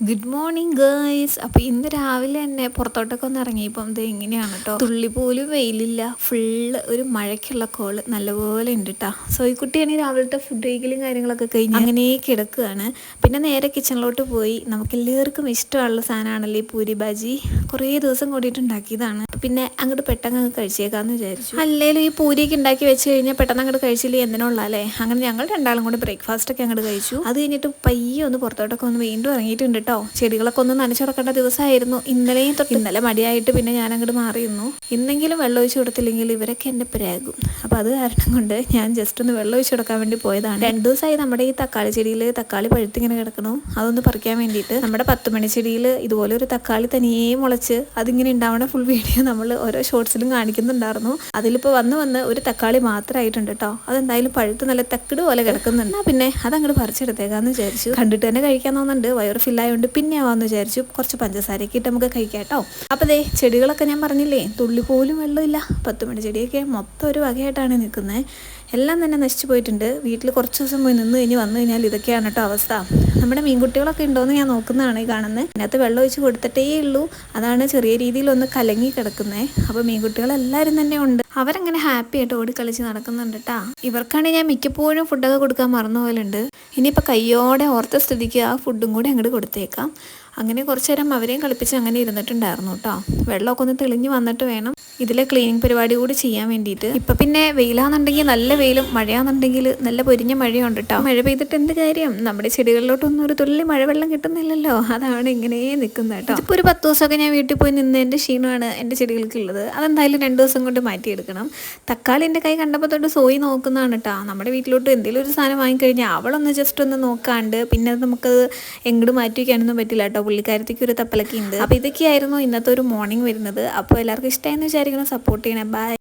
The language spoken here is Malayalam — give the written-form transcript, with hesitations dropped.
Good morning girls. അപ്പോൾ ഇന്ന് രാവിലെ തന്നെ പുറത്തോട്ടൊക്കെ ഒന്ന് ഇറങ്ങിയപ്പം ഇത് എങ്ങനെയാണ് കേട്ടോ, തുള്ളി പോലും വെയിലില്ല, ഫുള്ള് ഒരു മഴയ്ക്കുള്ള കോള് നല്ലപോലെ ഉണ്ട് കേട്ടോ. സോ ഈ കുട്ടിയാണെങ്കിൽ രാവിലത്തെ ഫുഡ് കഴിക്കലും കാര്യങ്ങളൊക്കെ കഴിഞ്ഞ് അങ്ങനെ കിടക്കുകയാണ്. പിന്നെ നേരെ കിച്ചണിലോട്ട് പോയി. നമുക്ക് എല്ലാവർക്കും ഇഷ്ടമുള്ള സാധനമാണല്ലോ ഈ പൂരി ബാജി. കുറേ ദിവസം കൂടിയിട്ട് ഉണ്ടാക്കിയതാണ്. പിന്നെ അങ്ങോട്ട് പെട്ടെന്ന് അങ്ങ് കഴിച്ചേക്കാമെന്ന് വിചാരിച്ചു. അല്ലെങ്കിലും ഈ പൂരിയൊക്കെ ഉണ്ടാക്കി വെച്ച് കഴിഞ്ഞാൽ പെട്ടെന്ന് അങ്ങോട്ട് കഴിച്ചില്ലേ എന്തിനുള്ള അല്ലേ. അങ്ങനെ ഞങ്ങൾ രണ്ടാളും കൂടി ബ്രേക്ക്ഫാസ്റ്റൊക്കെ അങ്ങോട്ട് കഴിച്ചു. അത് കഴിഞ്ഞിട്ട് പയ്യെ ഒന്ന് പുറത്തോട്ടൊക്കെ ഒന്ന് വീണ്ടും ഇറങ്ങിയിട്ടുണ്ട് കേട്ടോ. ചെടികളൊക്കെ ഒന്ന് നനച്ചുറക്കേണ്ട ദിവസമായിരുന്നു ഇന്നലെയും തൊട്ട്. ഇന്നലെ മടിയായിട്ട് പിന്നെ ഞാൻ അങ്ങോട്ട് മാറിയിരുന്നു. ഇന്നെങ്കിലും വെള്ളം ഒഴിച്ചു കൊടുത്തില്ലെങ്കിൽ ഇവരൊക്കെ എന്നെ പ്രാകും. അപ്പോൾ അത് കാരണം കൊണ്ട് ഞാൻ ജസ്റ്റ് ഒന്ന് വെള്ളം ഒഴിച്ചു കൊടുക്കാൻ വേണ്ടി പോയതാണ്. 2 ദിവസമായി നമ്മുടെ ഈ തക്കാളി ചെടിയിൽ തക്കാളി പഴുത്തിങ്ങനെ കിടക്കണം. അതൊന്ന് പറിക്കാൻ വേണ്ടിയിട്ട് നമ്മുടെ 10 മണി ചെടിയിൽ ഇതുപോലെ ഒരു തക്കാളി തനിയേ മുളച്ച് അതിങ്ങനെ ഉണ്ടാവണ ഫുൾ വീഡിയോ നമ്മൾ ഓരോ ഷോർട്സിലും കാണിക്കുന്നുണ്ടായിരുന്നു. അതിലിപ്പോൾ വന്ന് ഒരു തക്കാളി മാത്രമായിട്ടുണ്ട് കേട്ടോ. അതെന്തായാലും പഴുത്ത് നല്ല തക്കിട് പോലെ കിടക്കുന്നുണ്ട്. പിന്നെ അതങ്ങോട്ട് പറിച്ചെടുത്തേക്കാന്ന് വിചാരിച്ചു. കണ്ടിട്ട് തന്നെ കഴിക്കാൻ തോന്നുന്നുണ്ട്. വയറ് ഫില്ലായതുകൊണ്ട് പിന്നെ ആവാമെന്ന് വിചാരിച്ചു. കുറച്ച് പഞ്ചസാരയൊക്കെ ഇട്ട് നമുക്ക് കഴിക്കാം കേട്ടോ. അപ്പോൾ ദേ ചെടികളൊക്കെ ഞാൻ പറഞ്ഞില്ലേ, തുള്ളി പോലും വെള്ളമില്ല. 10 മണി ചെടിയൊക്കെ മൊത്തം ഒരു വകയായിട്ടാണ് നിൽക്കുന്നത്. എല്ലാം തന്നെ നശിച്ചു പോയിട്ടുണ്ട്. വീട്ടിൽ കുറച്ച് ദിവസം പോയി നിന്ന് കഴിഞ്ഞ് വന്നു കഴിഞ്ഞാൽ ഇതൊക്കെയാണ് കേട്ടോ അവസ്ഥ. നമ്മുടെ മീൻകുട്ടികളൊക്കെ ഉണ്ടോയെന്ന് ഞാൻ നോക്കുന്നതാണ് ഈ കാണുന്നത്. അതിനകത്ത് വെള്ളം ഒഴിച്ച് കൊടുത്തിട്ടേ ഉള്ളൂ. അതാണ് ചെറിയ രീതിയിലൊന്ന് കലങ്ങി കിടക്കുന്നത്. അപ്പോൾ മീൻകുട്ടികളെല്ലാവരും തന്നെ ഉണ്ട്. അവരങ്ങനെ ഹാപ്പി ആയിട്ട് ഓടിക്കളിച്ച് നടക്കുന്നുണ്ട് കേട്ടോ. ഇവർക്കാണെങ്കിൽ ഞാൻ മിക്കപ്പോഴും ഫുഡൊക്കെ കൊടുക്കാൻ മറന്നു പോലുണ്ട്. ഇനിയിപ്പോൾ കയ്യോടെ ഓർത്ത സ്ഥിതിക്ക് ആ ഫുഡും കൂടി അങ്ങോട്ട് കൊടുത്തേക്കാം. അങ്ങനെ കുറച്ച് നേരം അവരെയും കളിപ്പിച്ച് അങ്ങനെ ഇരുന്നിട്ടുണ്ടായിരുന്നു കേട്ടോ. വെള്ളമൊക്കെ ഒന്ന് തെളിഞ്ഞ് വന്നിട്ട് വേണം ഇതിലെ ക്ലീനിങ് പരിപാടി കൂടി ചെയ്യാൻ വേണ്ടിയിട്ട്. ഇപ്പം പിന്നെ വെയിലാണെന്നുണ്ടെങ്കിൽ നല്ല വെയിലും, മഴയാണെന്നുണ്ടെങ്കിൽ നല്ല പൊരിഞ്ഞ മഴയുണ്ട് കേട്ടോ. മഴ പെയ്തിട്ട് എന്ത് കാര്യം, നമ്മുടെ ചെടികളിലോട്ടൊന്നും ഒരു തുള്ളി മഴവെള്ളം കിട്ടുന്നില്ലല്ലോ. അതാണ് ഇങ്ങനെ നിൽക്കുന്നത് കേട്ടോ. ഇപ്പോൾ ഒരു 10 ദിവസമൊക്കെ ഞാൻ വീട്ടിൽ പോയി നിന്നതിൻ്റെ ക്ഷീണമാണ് എൻ്റെ ചെടികൾക്കുള്ളത്. അതെന്തായാലും 2 ദിവസം കൊണ്ട് മാറ്റിയെടുക്കണം. തക്കാളി എൻ്റെ കൈ കണ്ടപ്പോൾ തൊട്ട് സോയി നോക്കുന്നതാണ് കേട്ടോ. നമ്മുടെ വീട്ടിലോട്ട് എന്തെങ്കിലും ഒരു സാധനം വാങ്ങിക്കഴിഞ്ഞാൽ അവളൊന്ന് ജസ്റ്റ് ഒന്ന് നോക്കാണ്ട് പിന്നെ നമുക്കത് എങ്ങോട്ട് മാറ്റി വയ്ക്കാനൊന്നും പറ്റില്ല കേട്ടോ. പുള്ളിക്കാരത്തേക്ക് ഒരു തപ്പലൊക്കെ ഉണ്ട്. അപ്പോൾ ഇതൊക്കെയായിരുന്നു ഇന്നത്തെ ഒരു മോർണിംഗ് വരുന്നത്. അപ്പോൾ എല്ലാവർക്കും ഇഷ്ടമായെന്ന് വിചാരിക്കണം. സപ്പോർട്ട് ചെയ്യണേ. ബൈ.